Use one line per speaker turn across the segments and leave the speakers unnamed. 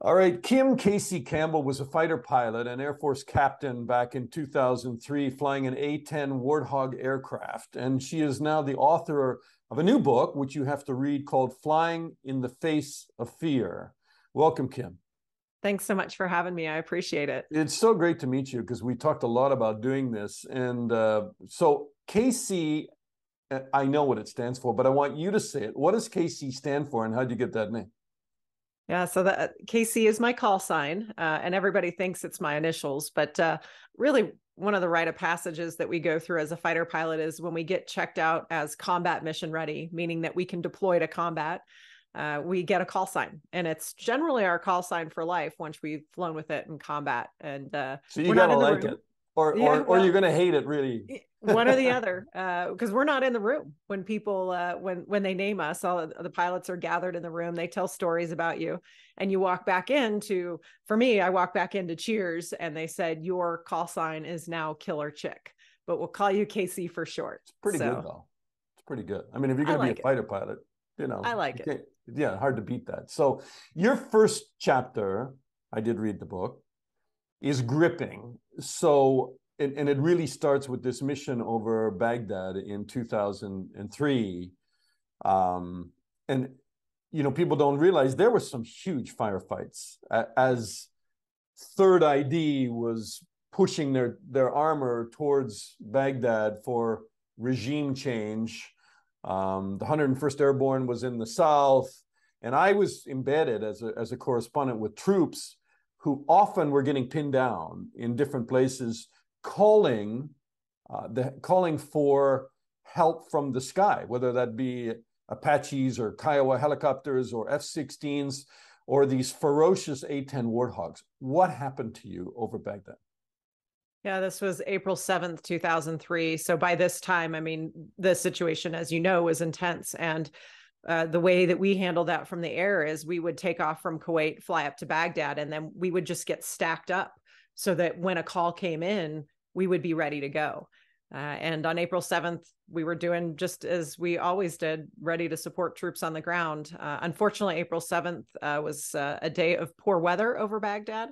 All right. Kim KC Campbell was a fighter pilot and Air Force captain back in 2003, flying an A-10 Warthog aircraft. And she is now the author of a new book, which you have to read, called Flying in the Face of Fear. Welcome, Kim.
Thanks so much for having me. I appreciate it.
It's so great to meet you because we talked a lot about doing this. And so KC, I know what it stands for, but I want you to say it. What does KC stand for and how did you get that name?
Yeah, so the KC is my call sign, and everybody thinks it's my initials, but really one of the rite of passages that we go through as a fighter pilot is when we get checked out as combat mission ready, meaning that we can deploy to combat. We get a call sign, and it's generally our call sign for life once we've flown with it in combat. And
So you
we're
got
not
to
in the
like
room.
it, or,
Yeah,
or you're
well,
going to hate it, really.
one or the other, because we're not in the room when people when they name us. All the pilots are gathered in the room. They tell stories about you, and you walk back into. For me, I walk back into Cheers, and they said your call sign is now Killer Chick, but we'll call you KC for short.
It's pretty good,
So
though. It's pretty good. I mean, if you're
I
going to be a
like it.
fighter pilot,
I
you
like it.
can't, yeah, hard to beat that. So your first chapter, I did read the book, is gripping. So, and it really starts with this mission over Baghdad in 2003. And, people don't realize there were some huge firefights as Third ID was pushing their armor towards Baghdad for regime change. The 101st Airborne was in the south, and I was embedded as a correspondent with troops who often were getting pinned down in different places, calling for help from the sky, whether that be Apaches or Kiowa helicopters or F-16s or these ferocious A-10 Warthogs. What happened to you over Baghdad?
Yeah, this was April 7th, 2003. So by this time, I mean, the situation, as you know, was intense. And the way that we handled that from the air is we would take off from Kuwait, fly up to Baghdad, and then we would just get stacked up so that when a call came in, we would be ready to go. And on April 7th, we were doing just as we always did, ready to support troops on the ground. Unfortunately, April 7th was a day of poor weather over Baghdad,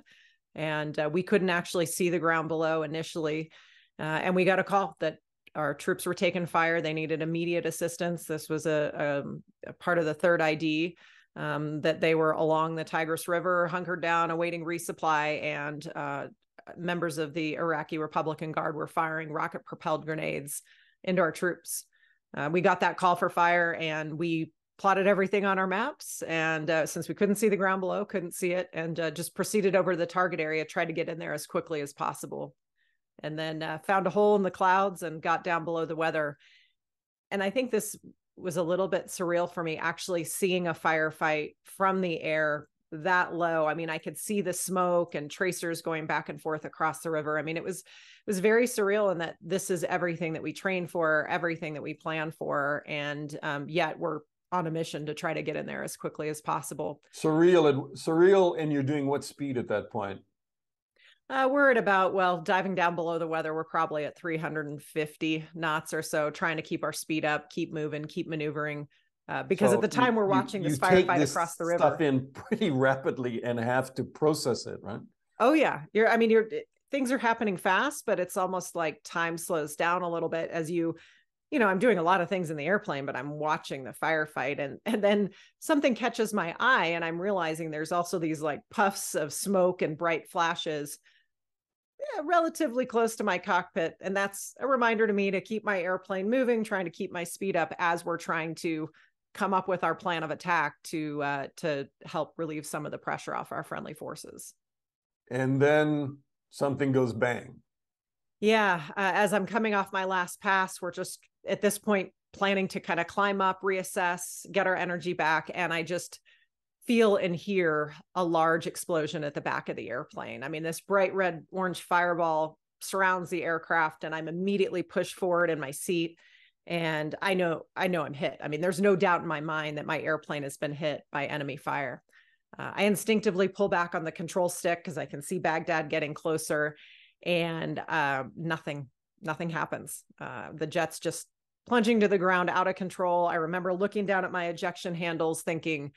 and we couldn't actually see the ground below initially. And we got a call that our troops were taking fire. They needed immediate assistance. This was a part of the Third ID, that they were along the Tigris River, hunkered down, awaiting resupply, and members of the Iraqi Republican Guard were firing rocket-propelled grenades into our troops. We got that call for fire, and we plotted everything on our maps. And since we couldn't see the ground below, couldn't see it, and just proceeded over to the target area, tried to get in there as quickly as possible. And then found a hole in the clouds and got down below the weather. And I think this was a little bit surreal for me, actually seeing a firefight from the air that low. I mean, I could see the smoke and tracers going back and forth across the river. I mean, it was very surreal in that this is everything that we train for, everything that we plan for. And yet we're on a mission to try to get in there as quickly as possible.
Surreal, and you're doing what speed at that point?
We're at about, well, diving down below the weather, we're probably at 350 knots or so, trying to keep our speed up, keep moving, keep manovering. Because at the time we're watching this firefight across the river.
Stuff in pretty rapidly and have to process it, right?
Oh yeah, things are happening fast, but it's almost like time slows down a little bit as I'm doing a lot of things in the airplane, but I'm watching the firefight, and then something catches my eye, and I'm realizing there's also these like puffs of smoke and bright flashes, relatively close to my cockpit. And that's a reminder to me to keep my airplane moving, trying to keep my speed up as we're trying to come up with our plan of attack to help relieve some of the pressure off our friendly forces.
And then something goes bang.
Yeah. As I'm coming off my last pass, we're just at this point planning to kind of climb up, reassess, get our energy back. And I just feel and hear a large explosion at the back of the airplane. I mean, this bright red orange fireball surrounds the aircraft, and I'm immediately pushed forward in my seat. And I know I'm hit. I mean, there's no doubt in my mind that my airplane has been hit by enemy fire. I instinctively pull back on the control stick because I can see Baghdad getting closer, and nothing happens. The jet's just plunging to the ground out of control. I remember looking down at my ejection handles thinking,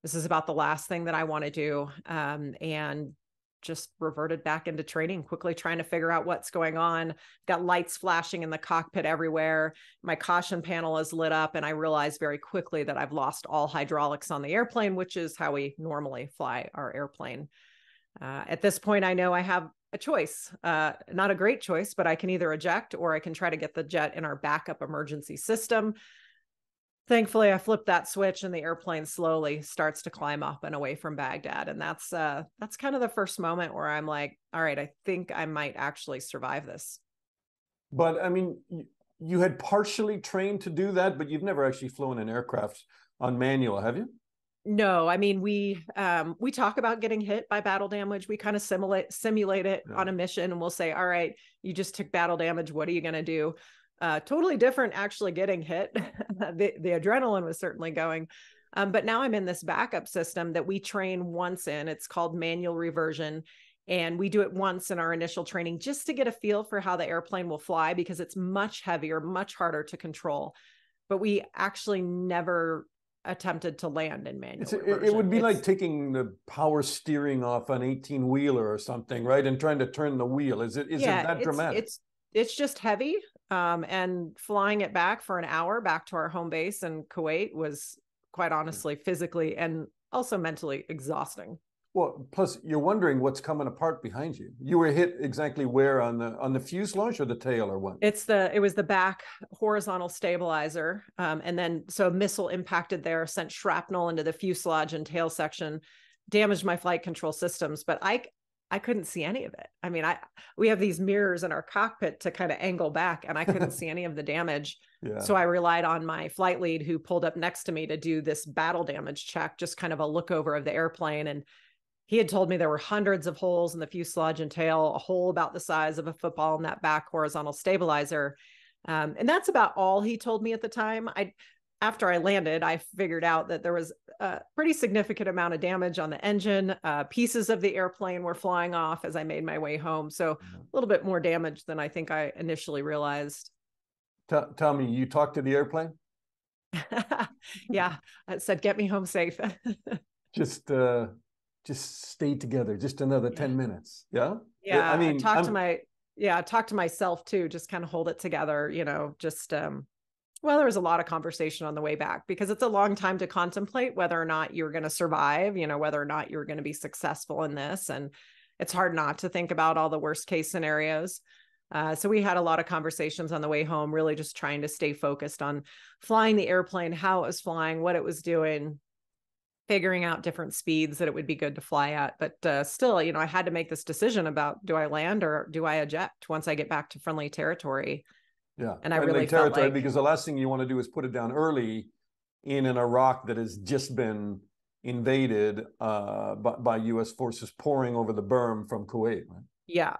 this is about the last thing that I want to do. And just reverted back into training, quickly trying to figure out what's going on. Got lights flashing in the cockpit everywhere. My caution panel is lit up, and I realized very quickly that I've lost all hydraulics on the airplane, which is how we normally fly our airplane. At this point, I know I have a choice, not a great choice, but I can either eject or I can try to get the jet in our backup emergency system. Thankfully, I flipped that switch and the airplane slowly starts to climb up and away from Baghdad. And that's kind of the first moment where I'm like, all right, I think I might actually survive this.
But I mean, you had partially trained to do that, but you've never actually flown an aircraft on manual, have you?
No, I mean, we talk about getting hit by battle damage. We kind of simulate it on a mission, and we'll say, all right, you just took battle damage. What are you going to do? Totally different actually getting hit. The adrenaline was certainly going. But now I'm in this backup system that we train once in. It's called manual reversion. And we do it once in our initial training just to get a feel for how the airplane will fly, because it's much heavier, much harder to control. But we actually never attempted to land in manual reversion.
It would be like taking the power steering off an 18-wheeler or something, right? And trying to turn the wheel. Is it that dramatic?
It's just heavy. And flying it back for an hour back to our home base in Kuwait was quite honestly physically and also mentally exhausting.
Well, plus you're wondering what's coming apart behind you. You were hit exactly where, on the fuselage or the tail or what?
It was the back horizontal stabilizer. And then so a missile impacted there, sent shrapnel into the fuselage and tail section, damaged my flight control systems, but I couldn't see any of it. I mean, we have these mirrors in our cockpit to kind of angle back, and I couldn't see any of the damage. Yeah. So I relied on my flight lead, who pulled up next to me to do this battle damage check, just kind of a look over of the airplane. And he had told me there were hundreds of holes in the fuselage and tail, a hole about the size of a football in that back horizontal stabilizer. And that's about all he told me at the time. After I landed, I figured out that there was a pretty significant amount of damage on the engine. Pieces of the airplane were flying off as I made my way home. So a little bit more damage than I think I initially realized.
Tell me, you talked to the airplane?
Yeah, I said, get me home safe.
Just stay together, just another 10 minutes. Yeah.
Yeah. I mean, talk to myself too, just kind of hold it together, well, there was a lot of conversation on the way back, because it's a long time to contemplate whether or not you're going to survive, whether or not you're going to be successful in this. And it's hard not to think about all the worst case scenarios. So we had a lot of conversations on the way home, really just trying to stay focused on flying the airplane, how it was flying, what it was doing, figuring out different speeds that it would be good to fly at. But still, I had to make this decision about, do I land or do I eject once I get back to friendly territory?
Yeah.
And I really felt like,
because the last thing you want to do is put it down early in an Iraq that has just been invaded by U.S. forces pouring over the berm from Kuwait. Right?
Yeah.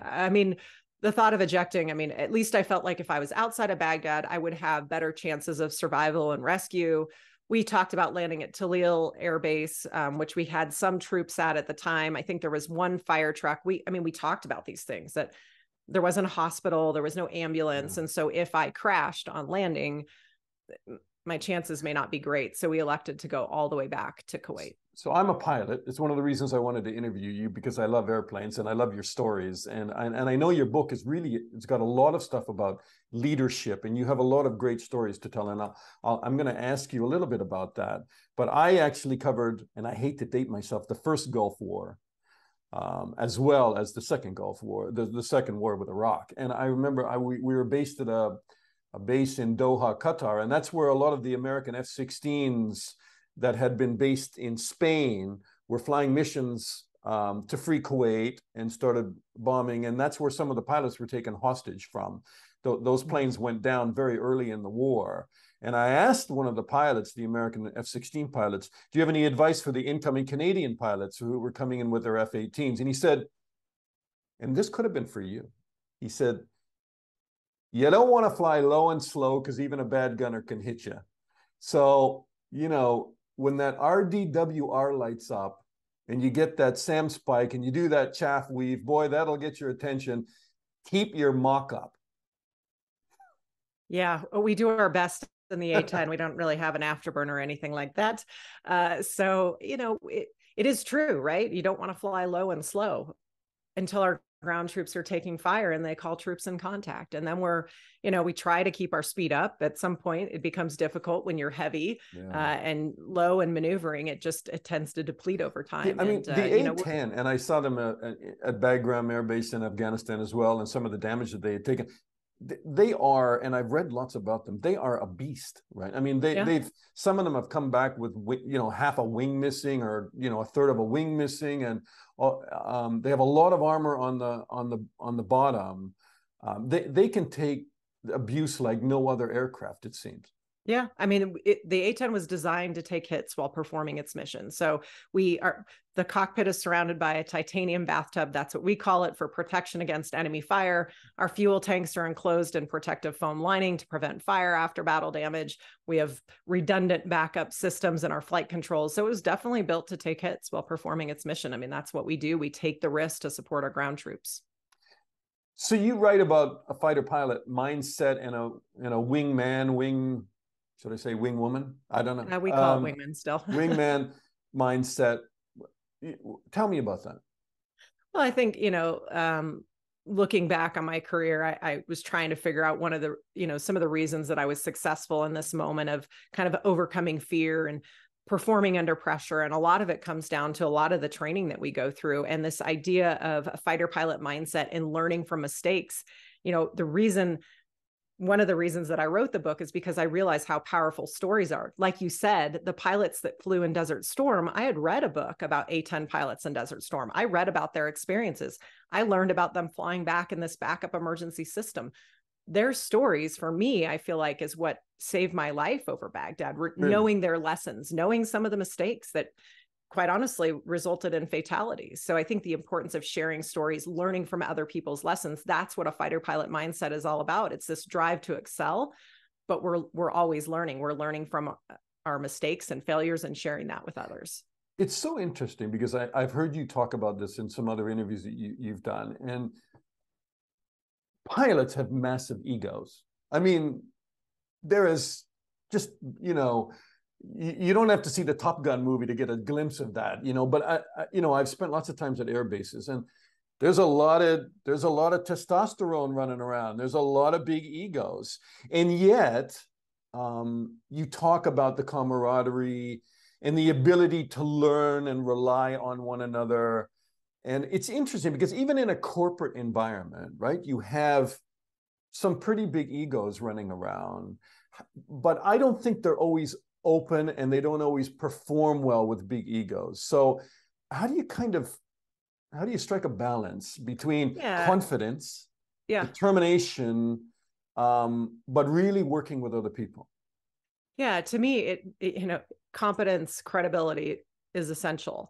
I mean, the thought of ejecting, at least I felt like if I was outside of Baghdad, I would have better chances of survival and rescue. We talked about landing at Talil Air Base, which we had some troops at the time. I think there was one fire truck. We talked about these things, that there wasn't a hospital, there was no ambulance. Yeah. And so if I crashed on landing, my chances may not be great. So we elected to go all the way back to Kuwait.
So I'm a pilot. It's one of the reasons I wanted to interview you, because I love airplanes and I love your stories. And I know your book is it's got a lot of stuff about leadership, and you have a lot of great stories to tell. And I'm going to ask you a little bit about that. But I actually covered, and I hate to date myself, the first Gulf War, as well as the second Gulf War, the second war with Iraq. And I remember we were based at a base in Doha, Qatar, and that's where a lot of the American F-16s that had been based in Spain were flying missions to free Kuwait and started bombing. And that's where some of the pilots were taken hostage from. Those planes went down very early in the war. And I asked one of the pilots, the American F-16 pilots, do you have any advice for the incoming Canadian pilots who were coming in with their F-18s? And he said, and this could have been for you, he said, you don't want to fly low and slow because even a bad gunner can hit you. So, when that RDWR lights up and you get that SAM spike and you do that chaff weave, boy, that'll get your attention. Keep your mock up.
Yeah, we do our best in the A-10. We don't really have an afterburner or anything like that. So, it is true, right? You don't want to fly low and slow until our ground troops are taking fire and they call troops in contact. And then we try to keep our speed up. At some point, it becomes difficult when you're heavy and low and maneuvering. It tends to deplete over time.
I mean, the A-10, and I saw them at Bagram Air Base in Afghanistan as well, and some of the damage that they had taken. They are, and I've read lots about them, they are a beast, right? I mean, they've some of them have come back with half a wing missing, or a third of a wing missing, and they have a lot of armor on the bottom. They can take abuse like no other aircraft, it seems.
Yeah, I mean, the A-10 was designed to take hits while performing its mission. So the cockpit is surrounded by a titanium bathtub. That's what we call it, for protection against enemy fire. Our fuel tanks are enclosed in protective foam lining to prevent fire after battle damage. We have redundant backup systems in our flight controls. So it was definitely built to take hits while performing its mission. I mean, that's what we do. We take the risk to support our ground troops.
So you write about a fighter pilot mindset and a wingman, should I say wing woman? I don't know.
We call it wingman still.
Wingman mindset. Tell me about that.
Well, I think, looking back on my career, I was trying to figure out one of the, some of the reasons that I was successful in this moment of kind of overcoming fear and performing under pressure. And a lot of it comes down to a lot of the training that we go through, and this idea of a fighter pilot mindset and learning from mistakes. One of the reasons that I wrote the book is because I realized how powerful stories are. Like you said, the pilots that flew in Desert Storm, I had read a book about A-10 pilots in Desert Storm. I read about their experiences. I learned about them flying back in this backup emergency system. Their stories, for me, I feel like, is what saved my life over Baghdad. Knowing their lessons, knowing some of the mistakes that, quite honestly, resulted in fatalities. So I think the importance of sharing stories, learning from other people's lessons, that's what a fighter pilot mindset is all about. It's this drive to excel, but we're always learning. We're learning from our mistakes and failures and sharing that with others.
It's so interesting because I've heard you talk about this in some other interviews that you've done. And pilots have massive egos. I mean, there is just, you don't have to see the Top Gun movie to get a glimpse of that, but I've spent lots of times at air bases, and there's a lot of testosterone running around. There's a lot of big egos. And yet you talk about the camaraderie and the ability to learn and rely on one another. And it's interesting because even in a corporate environment, right, you have some pretty big egos running around, but I don't think they're always open, and they don't always perform well with big egos. So how do you strike a balance between confidence, determination, but really working with other people?
Yeah, to me, competence, credibility is essential.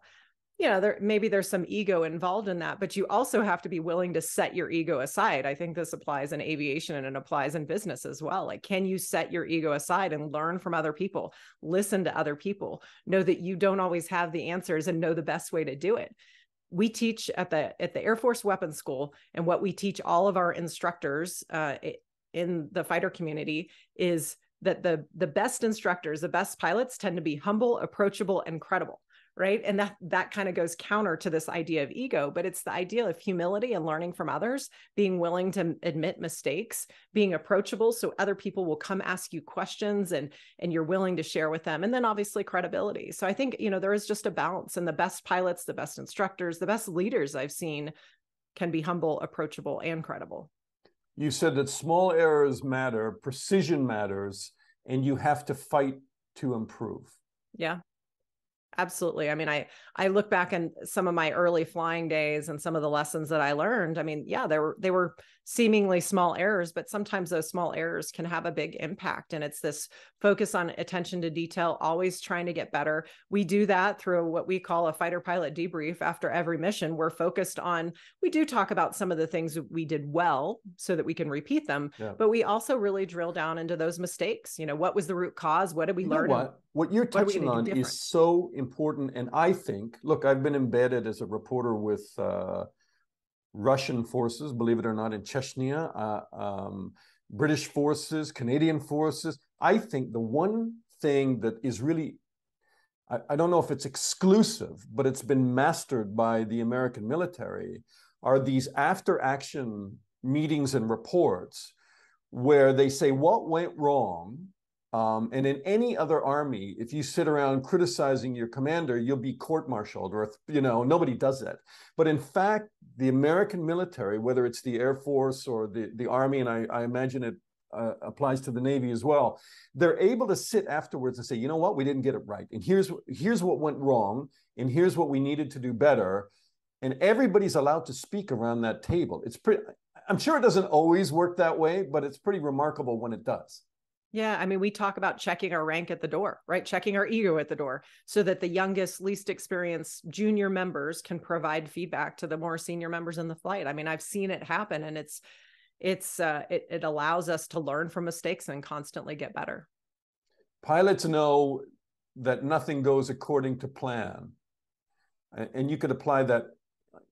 There's some ego involved in that, but you also have to be willing to set your ego aside. I think this applies in aviation and it applies in business as well. Like, can you set your ego aside and learn from other people, listen to other people, know that you don't always have the answers and know the best way to do it? We teach at the Air Force Weapons School, and what we teach all of our instructors in the fighter community is that the best instructors, the best pilots, tend to be humble, approachable, and credible. Right. And that kind of goes counter to this idea of ego, but it's the idea of humility and learning from others, being willing to admit mistakes, being approachable so other people will come ask you questions and you're willing to share with them. And then obviously credibility. So I think, there is just a balance, and the best pilots, the best instructors, the best leaders I've seen can be humble, approachable, and credible.
You said that small errors matter, precision matters, and you have to fight to improve.
Yeah. Absolutely. I mean, I look back in some of my early flying days and some of the lessons that I learned. I mean, they were seemingly small errors, but sometimes those small errors can have a big impact. And it's this focus on attention to detail, always trying to get better. We do that through what we call a fighter pilot debrief after every mission. We do talk about some of the things we did well so that we can repeat them, but we also really drill down into those mistakes. What was the root cause? What did we learn?
What you're touching on is so important. And I think, look, I've been embedded as a reporter with Russian forces, believe it or not, in Chechnya, British forces, Canadian forces, I think the one thing that is really, I don't know if it's exclusive, but it's been mastered by the American military, are these after action meetings and reports where they say what went wrong. And in any other army, if you sit around criticizing your commander, you'll be court-martialed, or, you know, nobody does that. But in fact, the American military, whether it's the Air Force or the Army, and I imagine it applies to the Navy as well, they're able to sit afterwards and say, you know what, we didn't get it right. And here's what went wrong. And here's what we needed to do better. And everybody's allowed to speak around that table. It's pretty, I'm sure it doesn't always work that way, but it's pretty remarkable when it does.
Yeah. I mean, we talk about checking our rank at the door, right? Checking our ego at the door so that the youngest, least experienced junior members can provide feedback to the more senior members in the flight. I mean, I've seen it happen, and it allows us to learn from mistakes and constantly get better.
Pilots know that nothing goes according to plan. And you could apply that,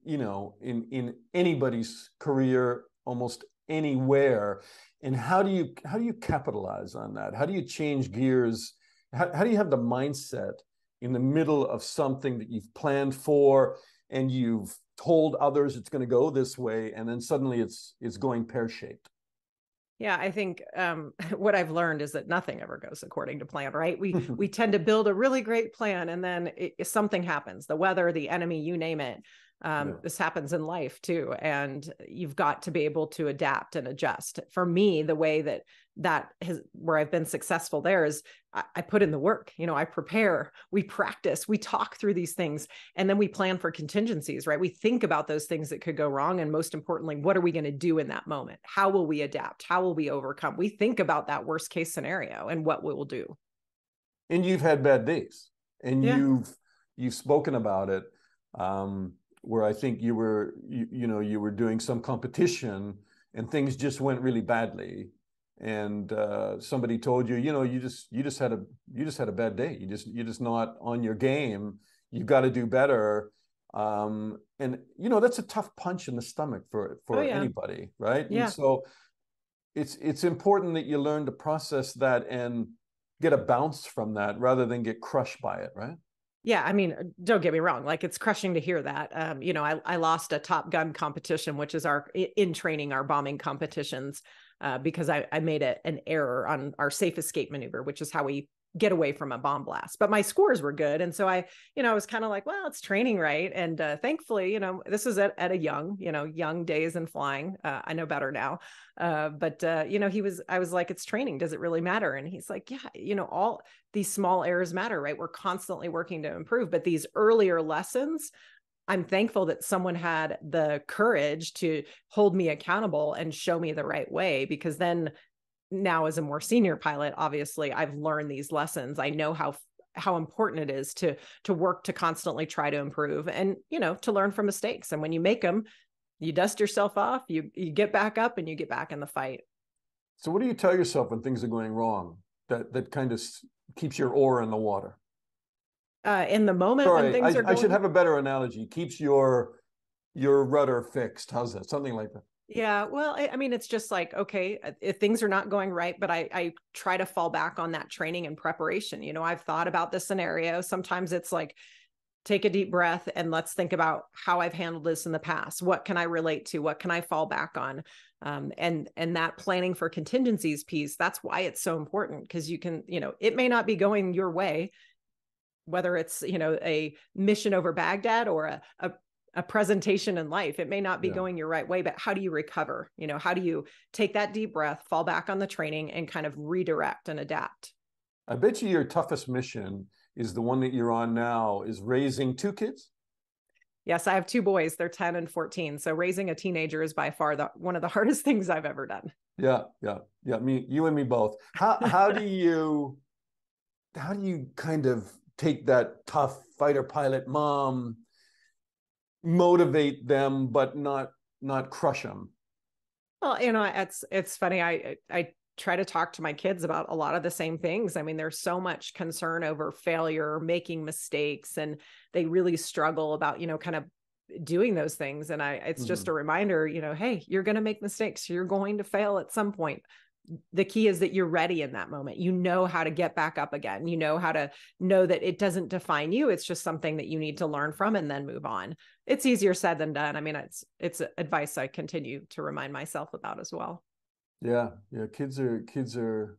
you know, in anybody's career, almost anywhere. And how do you capitalize on that? How do you change gears? How do you have the mindset in the middle of something that you've planned for and you've told others it's going to go this way, and then suddenly it's going pear-shaped?
Yeah, I think what I've learned is that nothing ever goes according to plan, right? We tend to build a really great plan, and then something happens, the weather, the enemy, you name it. This happens in life too. And you've got to be able to adapt and adjust. For me, the way where I've been successful there is I put in the work, you know, I prepare, we practice, we talk through these things, and then we plan for contingencies, right? We think about those things that could go wrong. And most importantly, what are we going to do in that moment? How will we adapt? How will we overcome? We think about that worst case scenario and what we will do.
And you've had bad days, and you've spoken about it. Where I think you were doing some competition and things just went really badly, and somebody told you, you know, you just had a bad day. You're just not on your game. You've got to do better. And you know, that's a tough punch in the stomach for anybody, right?
Yeah.
And so it's important that you learn to process that and get a bounce from that rather than get crushed by it, right?
Yeah, I mean, don't get me wrong. Like, it's crushing to hear that. You know, I lost a Top Gun competition, which is in training, our bombing competitions, because I made an error on our safe escape maneuver, which is how we get away from a bomb blast. But my scores were good. And so I was kind of like, well, it's training, right? And thankfully, you know, this is at a young days in flying. I know better now. But you know, I was like, it's training. Does it really matter? And he's like, yeah, you know, all these small errors matter, right? We're constantly working to improve. But these earlier lessons, I'm thankful that someone had the courage to hold me accountable and show me the right way, because then now as a more senior pilot, obviously I've learned these lessons. I know how important it is to work to constantly try to improve and, you know, to learn from mistakes. And when you make them, you dust yourself off, you get back up and you get back in the fight.
So what do you tell yourself when things are going wrong that kind of keeps your oar in the water?
In the moment when things are going...
I should have a better analogy. Keeps your rudder fixed. How's that? Something like that.
Yeah, well, I mean, it's just like, okay, if things are not going right, but I try to fall back on that training and preparation. You know, I've thought about this scenario. Sometimes it's like, take a deep breath and let's think about how I've handled this in the past. What can I relate to? What can I fall back on? And that planning for contingencies piece, that's why it's so important, because you can, you know, it may not be going your way, whether it's, you know, a mission over Baghdad or a presentation in life. It may not be going your right way, but how do you recover? You know, how do you take that deep breath, fall back on the training, and kind of redirect and adapt?
I bet you your toughest mission is the one that you're on now, is raising 2 kids.
Yes, I have 2 boys. They're 10 and 14. So raising a teenager is by far one of the hardest things I've ever done.
Yeah. You and me both. How do you kind of take that tough fighter pilot mom, motivate them, but not crush them?
Well, you know, it's funny. I try to talk to my kids about a lot of the same things. I mean, there's so much concern over failure, making mistakes, and they really struggle about, you know, kind of doing those things. And it's just a reminder, you know, hey, you're going to make mistakes. You're going to fail at some point. the key is that you're ready in that moment. You know how to get back up again. You know how to know that it doesn't define you. It's just something that you need to learn from and then move on. It's easier said than done. I mean, it's advice I continue to remind myself about as well.
Yeah, yeah. Kids are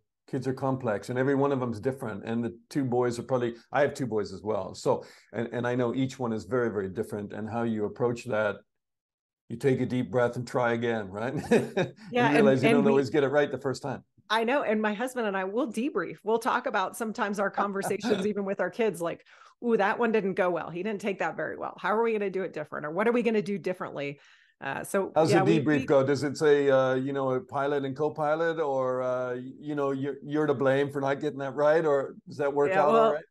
complex, and every one of them is different. And the two boys are probably, I have two boys as well. So, and I know each one is very, very different, and how you approach that. You take a deep breath and try again, right?
Yeah.
And realize you don't always get it right the first time.
I know. And my husband and I will debrief. We'll talk about sometimes our conversations, even with our kids, like, ooh, that one didn't go well. He didn't take that very well. How are we going to do it different? Or what are we going to do differently? So
how's the debrief go? Does it say, a pilot and co-pilot, or, you're to blame for not getting that right? Or does that work out all right?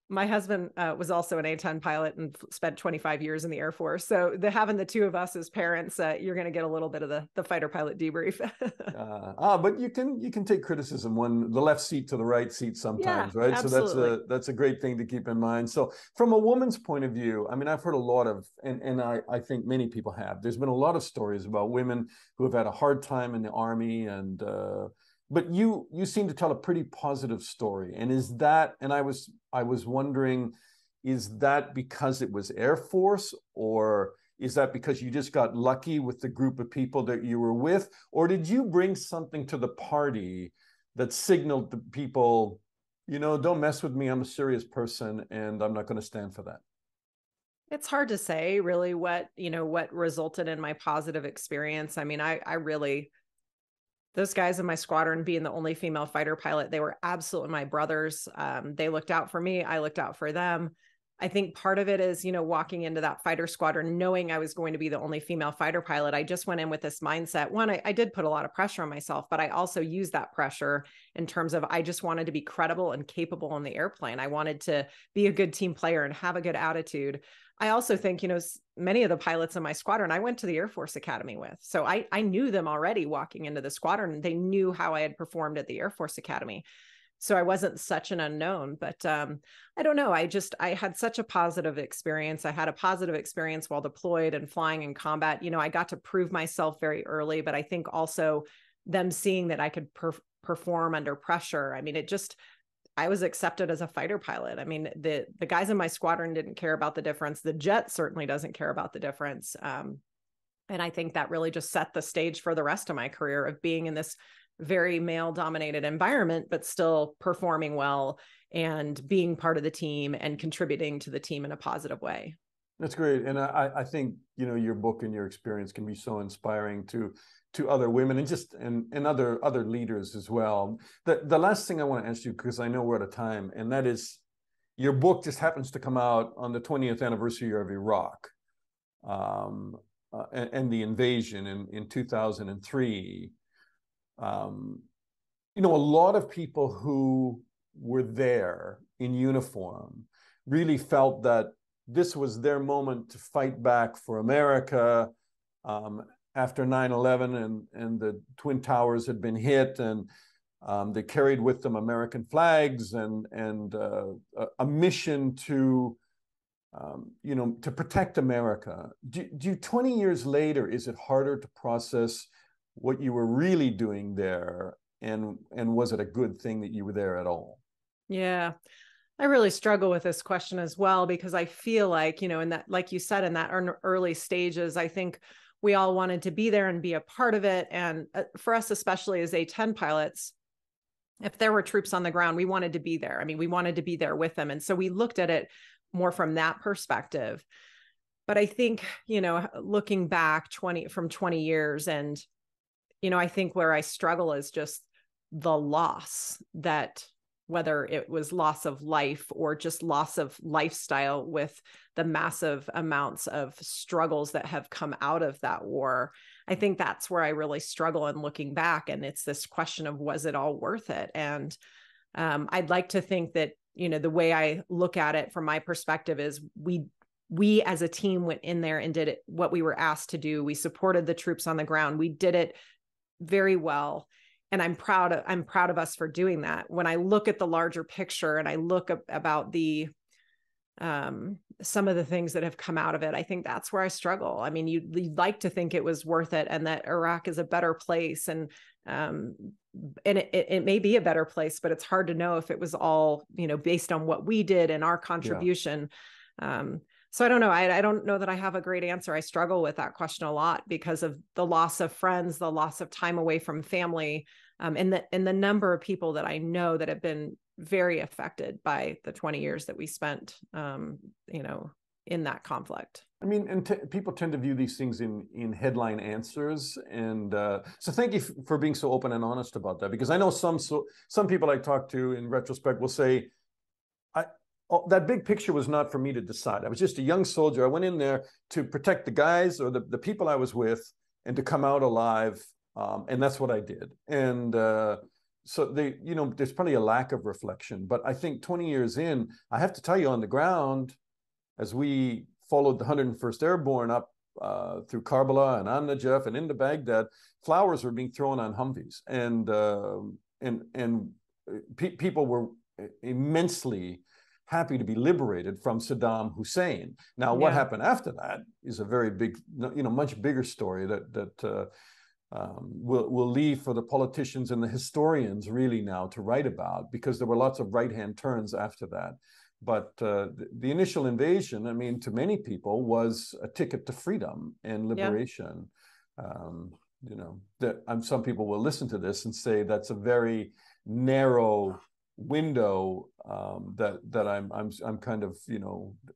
My husband was also an A-10 pilot and spent 25 years in the Air Force. So having the two of us as parents, you're going to get a little bit of the fighter pilot debrief.
But you can take criticism when the left seat to the right seat sometimes, right?
Absolutely.
So that's a great thing to keep in mind. So from a woman's point of view, I mean, I've heard a lot of, and I think many people have, there's been a lot of stories about women who have had a hard time in the Army, and but you seem to tell a pretty positive story. And is that, and I was wondering, is that because it was Air Force, or is that because you just got lucky with the group of people that you were with? Or did you bring something to the party that signaled to people, don't mess with me, I'm a serious person and I'm not going to stand for that?
It's hard to say really what resulted in my positive experience. I mean, I really, those guys in my squadron, being the only female fighter pilot, they were absolutely my brothers. They looked out for me. I looked out for them. I think part of it is, walking into that fighter squadron, knowing I was going to be the only female fighter pilot. I just went in with this mindset. One, I did put a lot of pressure on myself, but I also used that pressure in terms of, I just wanted to be credible and capable on the airplane. I wanted to be a good team player and have a good attitude. I also think, many of the pilots in my squadron, I went to the Air Force Academy with. So I knew them already walking into the squadron. They knew how I had performed at the Air Force Academy. So I wasn't such an unknown, but I don't know. I had such a positive experience. I had a positive experience while deployed and flying in combat. I got to prove myself very early, but I think also them seeing that I could perform under pressure. I mean, I was accepted as a fighter pilot. I mean, the guys in my squadron didn't care about the difference. The jet certainly doesn't care about the difference. And I think that really just set the stage for the rest of my career of being in this very male dominated environment, but still performing well and being part of the team and contributing to the team in a positive way.
That's great. And I think, your book and your experience can be so inspiring to other women and other leaders as well. The last thing I want to ask you, because I know we're out of time, and that is, your book just happens to come out on the 20th anniversary of Iraq and the invasion in 2003. A lot of people who were there in uniform really felt that this was their moment to fight back for America after 9/11 and the Twin Towers had been hit, and they carried with them American flags and a mission to to protect America. Do 20 years later, is it harder to process what you were really doing there, and was it a good thing that you were there at all?
Yeah, I really struggle with this question as well, because I feel like, in that, like you said, in that early stages, I think we all wanted to be there and be a part of it. And for us, especially as A-10 pilots, if there were troops on the ground, we wanted to be there. I mean, we wanted to be there with them. And so we looked at it more from that perspective. But I think, looking back 20 years, and, I think where I struggle is just the loss, that whether it was loss of life or just loss of lifestyle with the massive amounts of struggles that have come out of that war. I think that's where I really struggle in looking back. And it's this question of, was it all worth it? And I'd like to think that, the way I look at it from my perspective is we as a team went in there and did what we were asked to do. We supported the troops on the ground. We did it very well. And I'm proud of us for doing that. When I look at the larger picture and I look about the some of the things that have come out of it, I think that's where I struggle. I mean, you'd like to think it was worth it and that Iraq is a better place. And it may be a better place, but it's hard to know if it was all, based on what we did and our contribution. Yeah. So I don't know. I don't know that I have a great answer. I struggle with that question a lot because of the loss of friends, the loss of time away from family, and the number of people that I know that have been very affected by the 20 years that we spent, in that conflict.
I mean, and people tend to view these things in headline answers, and so thank you for being so open and honest about that. Because I know some people I talk to in retrospect will say, that big picture was not for me to decide. I was just a young soldier. I went in there to protect the guys or the people I was with, and to come out alive, and that's what I did. And so there's probably a lack of reflection. But I think 20 years in, I have to tell you, on the ground, as we followed the 101st Airborne up through Karbala and An-Najaf and into Baghdad, flowers were being thrown on Humvees, and people were immensely happy to be liberated from Saddam Hussein. Now, what happened after that is a very big, much bigger story that we'll leave for the politicians and the historians really now to write about, because there were lots of right-hand turns after that. But the initial invasion, I mean, to many people was a ticket to freedom and liberation. Some people will listen to this and say that's a very narrow window that I'm kind of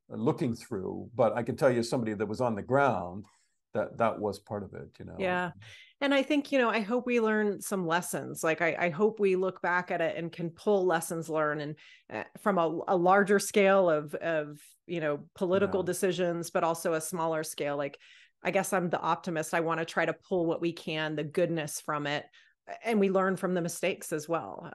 looking through. But I can tell you, somebody that was on the ground, that was part of it.
Yeah. And I think, I hope we learn some lessons. Like, I hope we look back at it and can pull lessons learned, and from a larger scale of political decisions, but also a smaller scale. Like, I guess I'm the optimist. I want to try to pull what we can, the goodness from it, and we learn from the mistakes as well.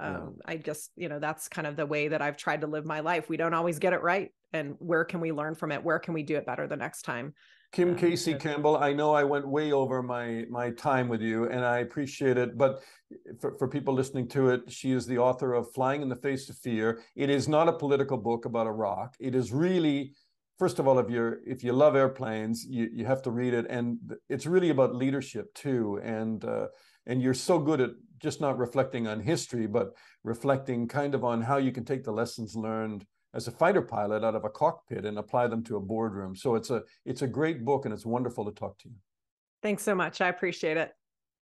I just, that's kind of the way that I've tried to live my life. We don't always get it right. And where can we learn from it? Where can we do it better the next time?
Kim KC Campbell, I know I went way over my time with you, and I appreciate it. But for people listening to it, she is the author of Flying in the Face of Fear. It is not a political book about Iraq. It is really, first of all, if you love airplanes, you have to read it. And it's really about leadership too. And you're so good at just not reflecting on history, but reflecting kind of on how you can take the lessons learned as a fighter pilot out of a cockpit and apply them to a boardroom. So it's a great book, and it's wonderful to talk to you.
Thanks so much. I appreciate it.